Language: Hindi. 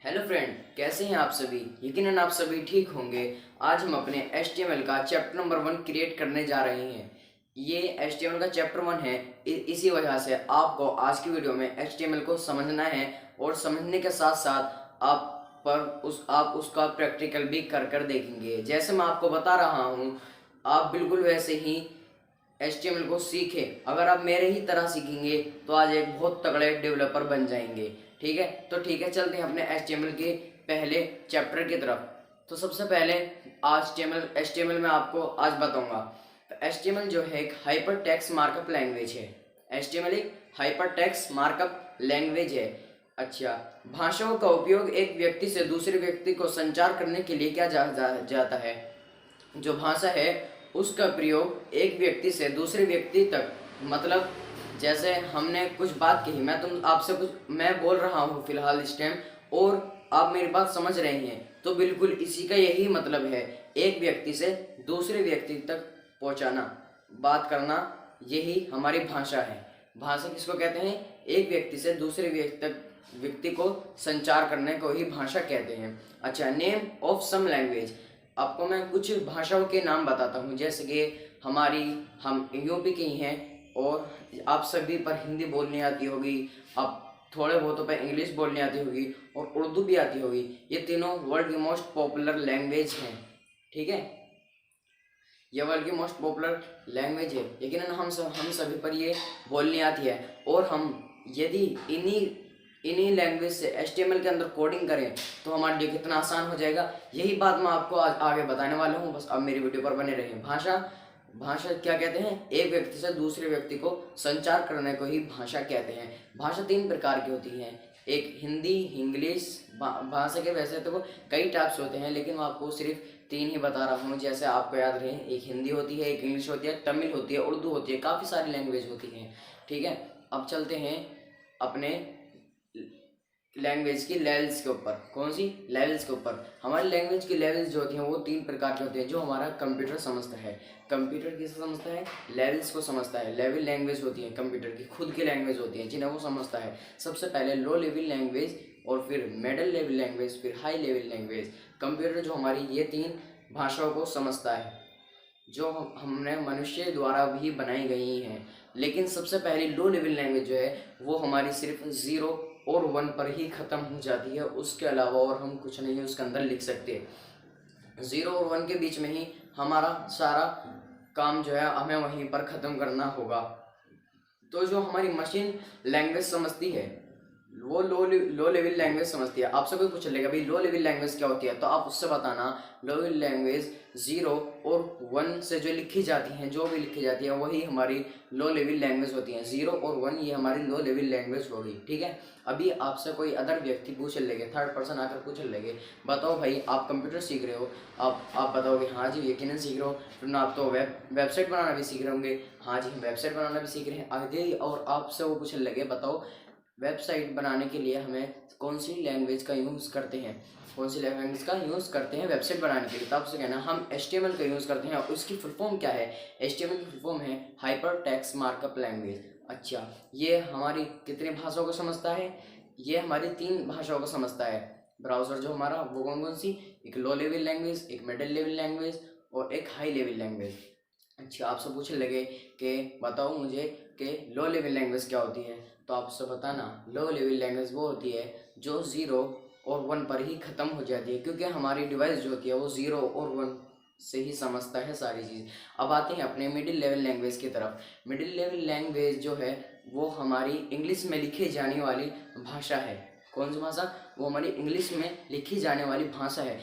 हेलो फ्रेंड, कैसे हैं आप सभी। यकीनन आप सभी ठीक होंगे। आज हम अपने HTML का चैप्टर नंबर 1 क्रिएट करने जा रहे हैं। ये HTML का चैप्टर 1 है। इसी वजह से आपको आज की वीडियो में HTML को समझना है और समझने के साथ साथ आप उसका प्रैक्टिकल भी कर कर देखेंगे। जैसे मैं आपको बता रहा हूँ, आप बिल्कुल वैसे ही HTML को सीखें। अगर आप मेरे ही तरह सीखेंगे तो आज एक बहुत तगड़े डेवलपर बन जाएंगे। ठीक है, तो ठीक है, चलते हैं अपने HTML के पहले चैप्टर की तरफ। तो सबसे पहले आज HTML में आपको आज बताऊंगा। तो HTML जो है एक हाइपर टेक्स्ट मार्कअप लैंग्वेज है। HTML एक हाइपर टेक्स्ट मार्कअप लैंग्वेज है। अच्छा, भाषाओं का उपयोग एक व्यक्ति से दूसरे व्यक्ति को संचार करने के लिए किया जाता है। जो भाषा है उसका प्रयोग एक व्यक्ति से दूसरे व्यक्ति तक, मतलब जैसे हमने कुछ बात कही, मैं बोल रहा हूँ फिलहाल इस टाइम, और आप मेरी बात समझ रहे हैं, तो बिल्कुल इसी का यही मतलब है। एक व्यक्ति से दूसरे व्यक्ति तक पहुँचाना, बात करना, यही हमारी भाषा है। भाषा किसको कहते हैं? एक व्यक्ति से दूसरे व्यक्ति को संचार करने को ही भाषा कहते हैं। अच्छा, नेम ऑफ सम लैंग्वेज। आपको मैं कुछ भाषाओं के नाम बताता हूँ। जैसे कि हम यूपी के ही हैं और आप सभी पर हिंदी बोलनी आती होगी, आप थोड़े बहुतों पर इंग्लिश बोलनी आती होगी और उर्दू भी आती होगी। ये तीनों वर्ल्ड की मोस्ट पॉपुलर लैंग्वेज हैं। ठीक है, ये वर्ल्ड की मोस्ट पॉपुलर लैंग्वेज है, लेकिन हम सभी पर ये बोलनी आती है। और हम यदि इन्हीं लैंग्वेज से HTML के अंदर कोडिंग करें तो हमारे लिए कितना आसान हो जाएगा। यही बात मैं आपको आगे बताने वाला हूँ। बस अब मेरी वीडियो पर बने रहें। भाषा क्या कहते हैं? एक व्यक्ति से दूसरे व्यक्ति को संचार करने को ही भाषा कहते हैं। भाषा 3 प्रकार की होती है। एक हिंदी, इंग्लिश। भाषा के वैसे तो कई टाइप्स होते हैं, लेकिन मैं आपको सिर्फ 3 ही बता रहा हूँ, जैसे आपको याद रहे। एक हिंदी होती है, एक इंग्लिश होती है, तमिल होती है, उर्दू होती है, काफ़ी सारी लैंग्वेज होती हैं। ठीक है, अब चलते हैं अपने लैंग्वेज की लेवल्स के ऊपर। कौन सी लेवल्स के ऊपर? हमारी लैंग्वेज की लेवल्स जो होती हैं वो 3 प्रकार की होती हैं, जो हमारा कंप्यूटर समझता है। कंप्यूटर किसे समझता है? लेवल्स को समझता है। लेवल लैंग्वेज होती है कंप्यूटर की, खुद की लैंग्वेज होती है जिन्हें वो समझता है। सबसे पहले लो लेवल लैंग्वेज, और फिर मिडिल लेवल लैंग्वेज, फिर हाई लेवल लैंग्वेज। कंप्यूटर जो हमारी ये 3 भाषाओं को समझता है, जो हमने मनुष्य द्वारा भी बनाई गई हैं। लेकिन सबसे पहली लो लेवल लैंग्वेज जो है वो हमारी सिर्फ 0 और 1 पर ही ख़त्म हो जाती है। उसके अलावा और हम कुछ नहीं उसके अंदर लिख सकते। 0 और 1 के बीच में ही हमारा सारा काम जो है हमें वहीं पर ख़त्म करना होगा। तो जो हमारी मशीन लैंग्वेज समझती है वो लो लेवल लैंग्वेज समझती है। आपसे कोई पूछ लेगा भाई लो लेवल लैंग्वेज क्या होती है, तो आप उससे बताना लो लेवल लैंग्वेज 0 और 1 से जो लिखी जाती हैं, जो भी लिखी जाती है वही हमारी लो लेवल लैंग्वेज होती हैं। 0 और 1 ये हमारी लो लेवल लैंग्वेज होगी। ठीक है, अभी आपसे कोई अदर व्यक्ति पूछ लेंगे, थर्ड पर्सन आकर पूछ लेंगे, बताओ भाई आप कंप्यूटर सीख रहे हो, आप बताओगे हाँ जी यकीनन सीख रहे हो। फिर ना आप तो वेबसाइट बनाना भी सीख रहे होंगे, हाँ जी हम वेबसाइट बनाना भी सीख रहे हैं आगे। और आपसे वो पूछने लगे बताओ वेबसाइट बनाने के लिए हमें कौन सी लैंग्वेज का यूज़ करते हैं, कौन सी लैंग्वेज का यूज़ करते हैं वेबसाइट बनाने के लिए, तो आपसे कहना हम HTML का यूज़ करते हैं। और उसकी फुल फॉर्म क्या है? HTML की फुल फॉर्म है हाइपर टेक्स्ट मार्कअप लैंग्वेज। अच्छा, ये हमारी कितनी भाषाओं को समझता है? ये हमारी 3 भाषाओं को समझता है। ब्राउज़र जो हमारा वो कौन कौन सी? एक लो लेवल लैंग्वेज, एक मिडिल लेवल लैंग्वेज और एक हाई लेवल लैंग्वेज। अच्छा, आपसे पूछने लगे कि बताओ मुझे कि लो लेवल लैंग्वेज क्या होती है, तो आपसे बताना लो लेवल लैंग्वेज वो होती है जो 0 और 1 पर ही ख़त्म हो जाती है, क्योंकि हमारी डिवाइस जो होती है वो 0 और 1 से ही समझता है सारी चीज़। अब आते हैं अपने मिडिल लेवल लैंग्वेज की तरफ। मिडिल लेवल लैंग्वेज जो है वो हमारी इंग्लिश में लिखी जाने वाली भाषा है। कौन सी भाषा? वो हमारी इंग्लिश में लिखी जाने वाली भाषा है।